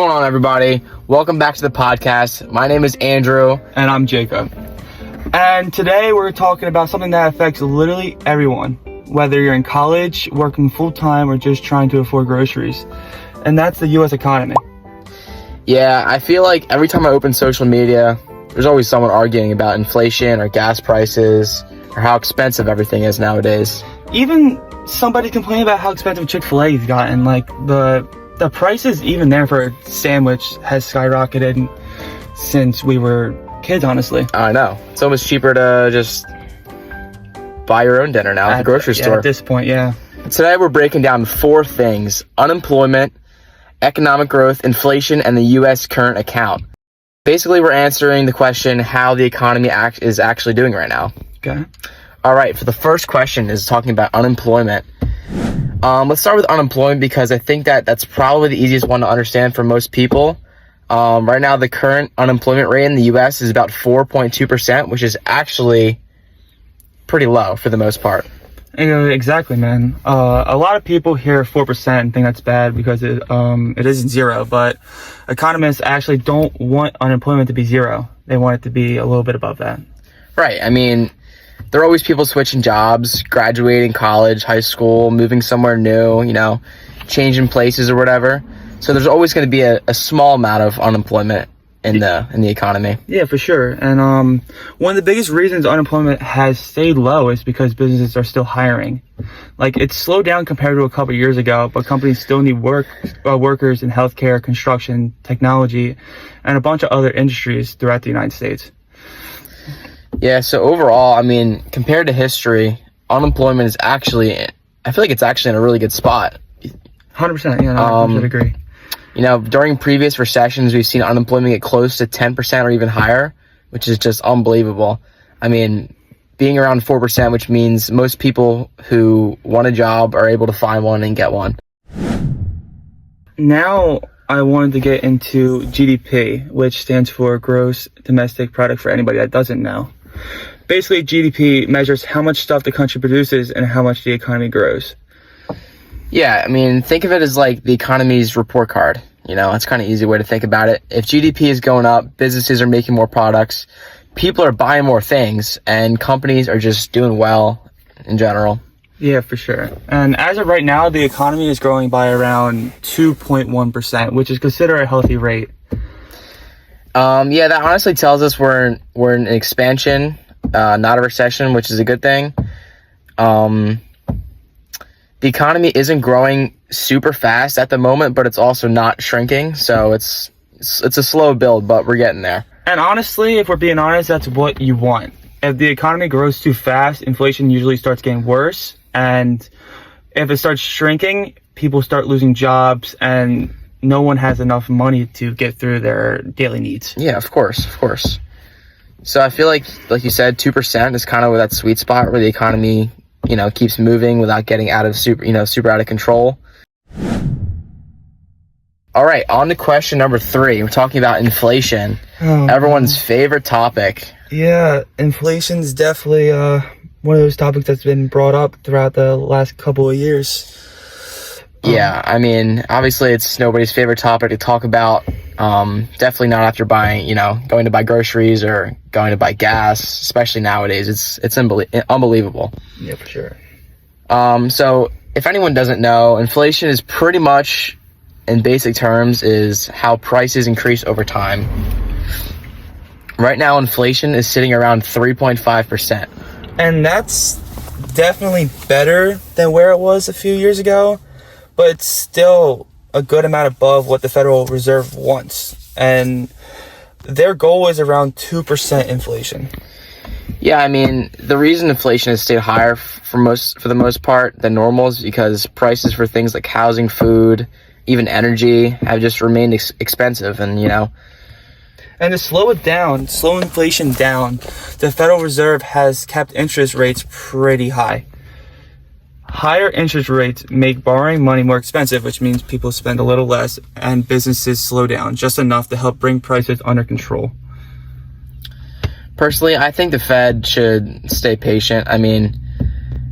going on, everybody? Welcome back to the podcast. My name is Andrew. And I'm Jacob. And today we're talking about something that affects literally everyone, whether you're in college, working full-time, or just trying to afford groceries. And that's the U.S. economy. Yeah, I feel like every time I open social media, there's always someone arguing about inflation or gas prices or how expensive everything is nowadays. Even somebody complaining about how expensive Chick-fil-A's gotten. Like, the prices even there for a sandwich has skyrocketed since we were kids, honestly. I know. It's almost cheaper to just buy your own dinner now at the grocery store. At this point, yeah. Today we're breaking down 4 things: unemployment, economic growth, inflation, and the U.S. current account. Basically, we're answering the question how the economy is actually doing right now. Okay. All right, for the first question is talking about unemployment. Let's start with unemployment because I think that's probably the easiest one to understand for most people. Right now, the current unemployment rate in the U.S. is about 4.2%, which is actually pretty low for the most part. Exactly, man. A lot of people hear 4% and think that's bad because it isn't zero, but economists actually don't want unemployment to be zero. They want it to be a little bit above that. Right. I mean, there are always people switching jobs, graduating college, high school, moving somewhere new, changing places or whatever. So there's always going to be a small amount of unemployment in the economy. Yeah, for sure. And one of the biggest reasons unemployment has stayed low is because businesses are still hiring. Like, it's slowed down compared to a couple of years ago, but companies still need workers in healthcare, construction, technology, and a bunch of other industries throughout the United States. Yeah, so overall, I mean, compared to history, unemployment is actually, I feel like it's actually in a really good spot. 100%, yeah, I should agree. During previous recessions, we've seen unemployment get close to 10% or even higher, which is just unbelievable. I mean, being around 4%, which means most people who want a job are able to find one and get one. Now, I wanted to get into GDP, which stands for Gross Domestic Product for anybody that doesn't know. Basically, GDP measures how much stuff the country produces and how much the economy grows. Yeah, I mean, think of it as like the economy's report card. It's kind of easy way to think about it. If GDP is going up, businesses are making more products, people are buying more things, and companies are just doing well in general. Yeah, for sure. And as of right now, the economy is growing by around 2.1%, which is considered a healthy rate. Yeah, that honestly tells us we're in an expansion, not a recession, which is a good thing. The economy isn't growing super fast at the moment, but it's also not shrinking. So it's a slow build, but we're getting there. And honestly, if we're being honest, that's what you want. If the economy grows too fast, inflation usually starts getting worse. And if it starts shrinking, people start losing jobs and no one has enough money to get through their daily needs. Yeah, of course. So I feel like you said, 2% is kind of that sweet spot where the economy, keeps moving without getting out of super out of control. All right, on to question number 3. We're talking about inflation. Everyone's favorite topic. Yeah, inflation's definitely one of those topics that's been brought up throughout the last couple of years. Yeah, I mean, obviously it's nobody's favorite topic to talk about. Definitely not after buying, going to buy groceries or going to buy gas, especially nowadays. It's unbelievable. Yeah, for sure. So if anyone doesn't know, inflation is pretty much, in basic terms, is how prices increase over time. Right now, inflation is sitting around 3.5%. And that's definitely better than where it was a few years ago, but it's still a good amount above what the Federal Reserve wants. And their goal is around 2% inflation. Yeah, I mean, the reason inflation has stayed higher for the most part than normal is because prices for things like housing, food, even energy have just remained expensive. And, And to slow inflation down, the Federal Reserve has kept interest rates pretty high. Higher interest rates make borrowing money more expensive, which means people spend a little less and businesses slow down just enough to help bring prices under control. Personally, I think the Fed should stay patient. I mean,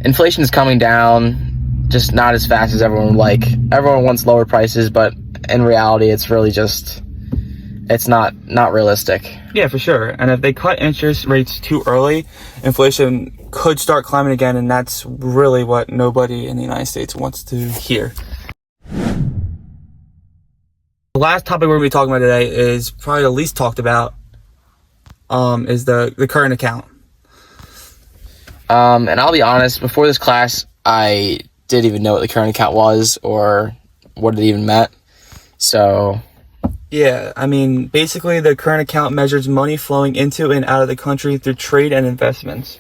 inflation is coming down, just not as fast as everyone would like. Everyone wants lower prices, but in reality, it's really just, it's not realistic. Yeah, for sure. And if they cut interest rates too early, inflation could start climbing again, and that's really what nobody in the United States wants to hear. The last topic we're going to be talking about today is probably the least talked about, is the current account. And I'll be honest, before this class, I didn't even know what the current account was or what it even meant. So Yeah, I mean, basically the current account measures money flowing into and out of the country through trade and investments.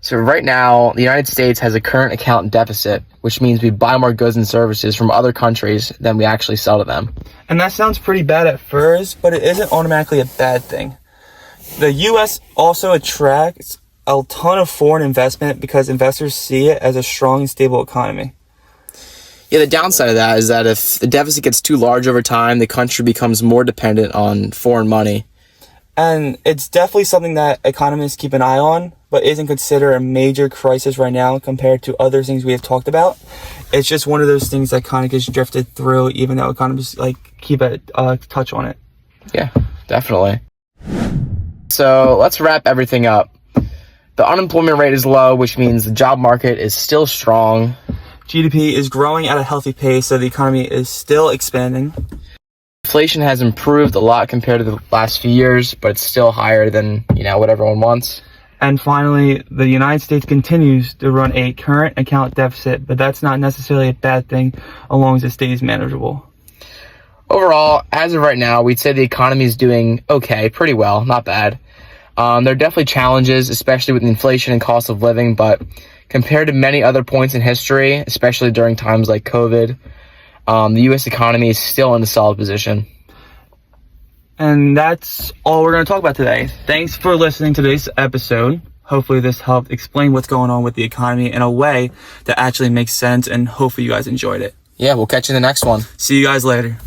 So right now, the United States has a current account deficit, which means we buy more goods and services from other countries than we actually sell to them. And that sounds pretty bad at first, but it isn't automatically a bad thing. The U.S. also attracts a ton of foreign investment because investors see it as a strong and stable economy. Yeah, the downside of that is that if the deficit gets too large over time, the country becomes more dependent on foreign money. And it's definitely something that economists keep an eye on, but isn't considered a major crisis right now compared to other things we have talked about. It's just one of those things that kind of gets drifted through, even though economists keep a touch on it. Yeah, definitely. So let's wrap everything up. The unemployment rate is low, which means the job market is still strong. GDP is growing at a healthy pace, so the economy is still expanding. Inflation has improved a lot compared to the last few years, but it's still higher than, what everyone wants. And finally, the United States continues to run a current account deficit, but that's not necessarily a bad thing, as long as it stays manageable. Overall, as of right now, we'd say the economy is doing okay, pretty well, not bad. There are definitely challenges, especially with inflation and cost of living, but compared to many other points in history, especially during times like COVID, the U.S. economy is still in a solid position. And that's all we're going to talk about today. Thanks for listening to this episode. Hopefully this helped explain what's going on with the economy in a way that actually makes sense, and hopefully you guys enjoyed it. Yeah, we'll catch you in the next one. See you guys later.